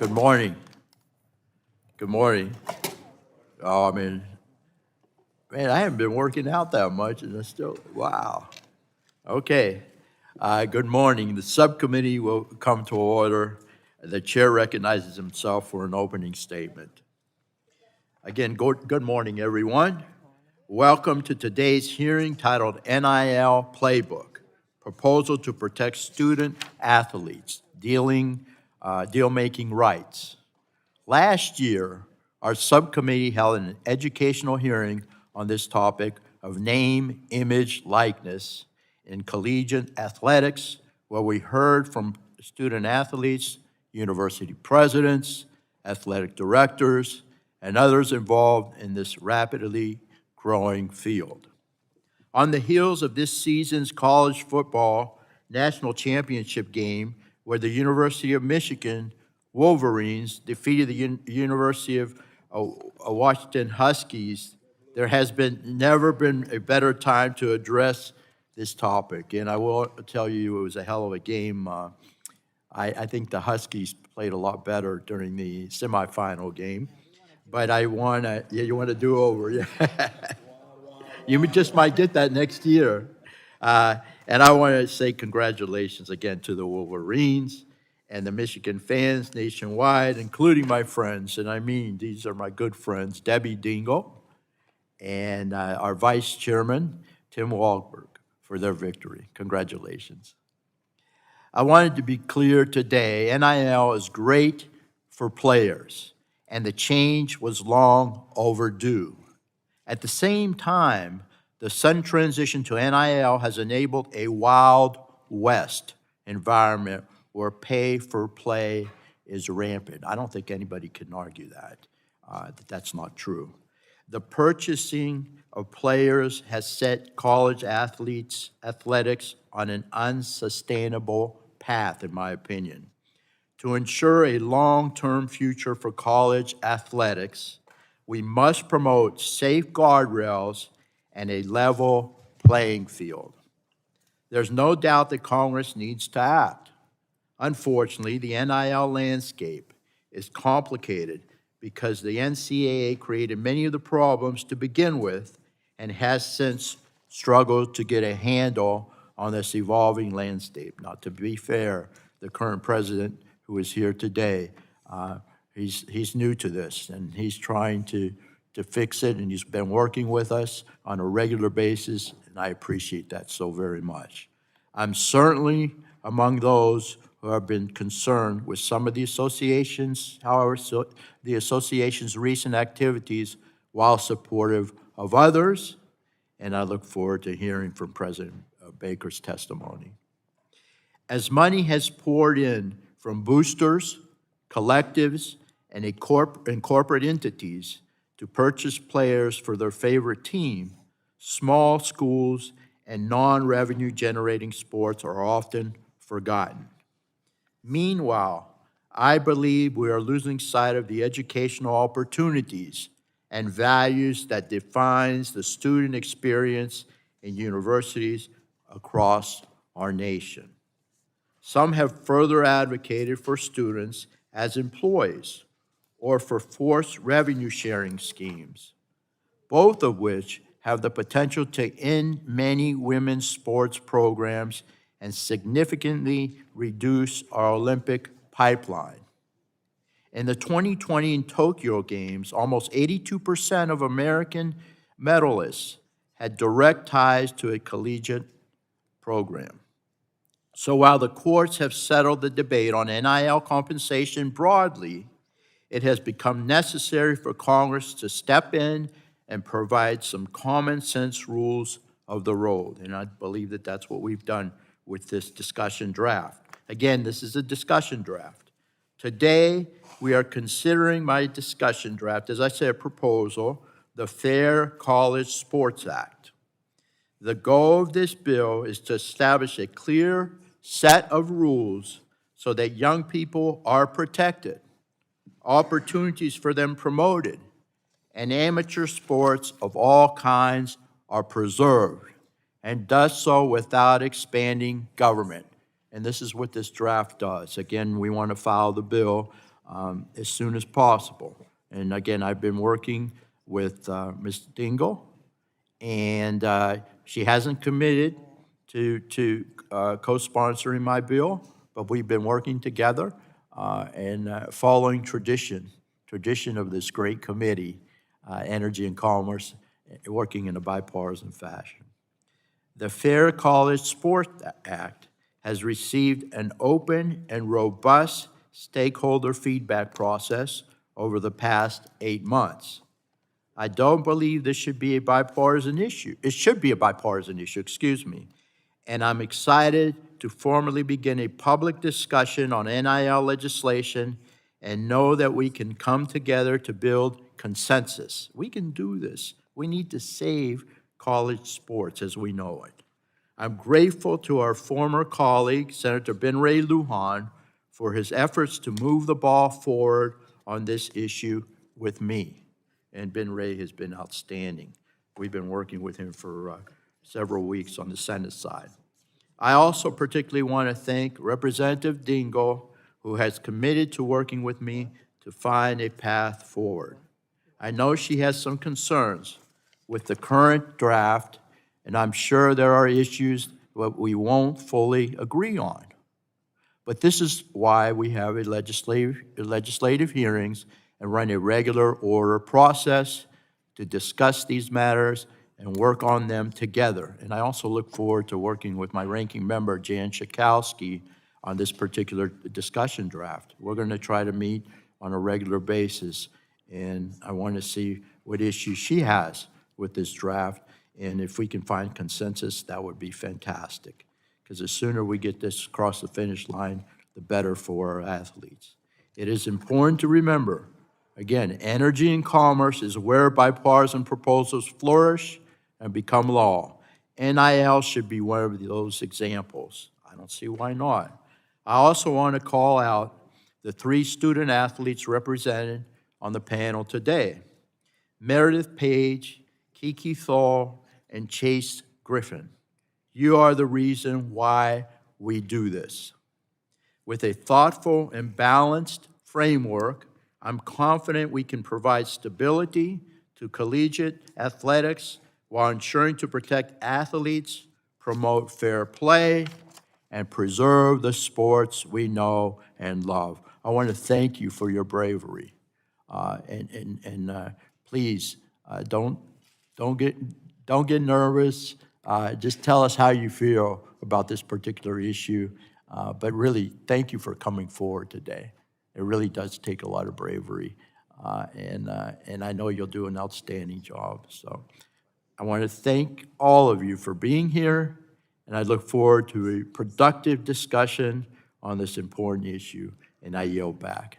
Good morning. Good morning. Oh, man, I haven't been working out that much, and I still, wow. Okay. Good morning. The subcommittee will come to order. The chair recognizes himself for an opening statement. Again, good morning, everyone. Welcome to today's hearing titled NIL Playbook, Proposal to Protect Student Athletes, Deal-Making Rights. Last year, our subcommittee held an educational hearing on this topic of name, image, likeness in collegiate athletics, where we heard from student athletes, university presidents, athletic directors, and others involved in this rapidly growing field. On the heels of this season's college football national championship game, where the University of Michigan Wolverines defeated the University of Washington Huskies, there has never been a better time to address this topic. And I will tell you, it was a hell of a game. I think the Huskies played a lot better during the semifinal game. But I want to, yeah, you want to do over, yeah. You just might get that next year. And I want to say congratulations again to the Wolverines and the Michigan fans nationwide, including my friends, and I mean, these are my good friends, Debbie Dingle and our vice chairman, Tim Wahlberg, for their victory. Congratulations. I wanted to be clear today, NIL is great for players, and the change was long overdue. At the same time, the sudden transition to NIL has enabled a Wild West environment where pay for play is rampant. I don't think anybody can argue that that's not true. The purchasing of players has set college athletics on an unsustainable path, in my opinion. To ensure a long-term future for college athletics, we must promote safe guardrails and a level playing field. There's no doubt that Congress needs to act. Unfortunately, the NIL landscape is complicated because the NCAA created many of the problems to begin with and has since struggled to get a handle on this evolving landscape. Now, to be fair, the current president who is here today, he's new to this, and he's trying to fix it, and he's been working with us on a regular basis, and I appreciate that so very much. I'm certainly among those who have been concerned with some of the associations, however, the association's recent activities, while supportive of others, and I look forward to hearing from President Baker's testimony. As money has poured in from boosters, collectives, and corporate entities to purchase players for their favorite team, small schools and non-revenue generating sports are often forgotten. Meanwhile, I believe we are losing sight of the educational opportunities and values that defines the student experience in universities across our nation. Some have further advocated for students as employees or for forced revenue sharing schemes, both of which have the potential to end many women's sports programs and significantly reduce our Olympic pipeline. In the 2020 Tokyo Games, almost 82% of American medalists had direct ties to a collegiate program. So while the courts have settled the debate on NIL compensation broadly, it has become necessary for Congress to step in and provide some common sense rules of the road. And I believe that that's what we've done with this discussion draft. Again, this is a discussion draft. Today, we are considering my discussion draft, as I said, a proposal, the Fair College Sports Act. The goal of this bill is to establish a clear set of rules so that young people are protected, opportunities for them promoted, and amateur sports of all kinds are preserved, and does so without expanding government. And this is what this draft does. Again, we want to file the bill as soon as possible. And again, I've been working with Ms. Dingle, and she hasn't committed to co-sponsoring my bill, but we've been working together and following tradition of this great committee, Energy and Commerce, working in a bipartisan fashion. The Fair College Sport Act has received an open and robust stakeholder feedback process over the past 8 months. I don't believe this should be a bipartisan issue. It should be a bipartisan issue, excuse me. And I'm excited to formally begin a public discussion on NIL legislation and know that we can come together to build consensus. We can do this. We need to save college sports as we know it. I'm grateful to our former colleague, Senator Ben Ray Lujan, for his efforts to move the ball forward on this issue with me. And Ben Ray has been outstanding. We've been working with him for several weeks on the Senate side. I also particularly want to thank Representative Dingle, who has committed to working with me to find a path forward. I know she has some concerns with the current draft, and I'm sure there are issues that we won't fully agree on. But this is why we have a legislative hearings and run a regular order process to discuss these matters and work on them together. And I also look forward to working with my ranking member, Jan Schakowsky, on this particular discussion draft. We're going to try to meet on a regular basis, and I want to see what issues she has with this draft, and if we can find consensus, that would be fantastic. Because the sooner we get this across the finish line, the better for our athletes. It is important to remember, again, energy and commerce is where bipartisan proposals flourish and become law. NIL should be one of those examples. I don't see why not. I also want to call out the 3 student athletes represented on the panel today: Meredith Page, Kiki Thal, and Chase Griffin. You are the reason why we do this. With a thoughtful and balanced framework, I'm confident we can provide stability to collegiate athletics while ensuring to protect athletes, promote fair play, and preserve the sports we know and love. I want to thank you for your bravery. Please don't get nervous. Just tell us how you feel about this particular issue. But really, thank you for coming forward today. It really does take a lot of bravery, and I know you'll do an outstanding job. So I want to thank all of you for being here, and I look forward to a productive discussion on this important issue, and I yield back.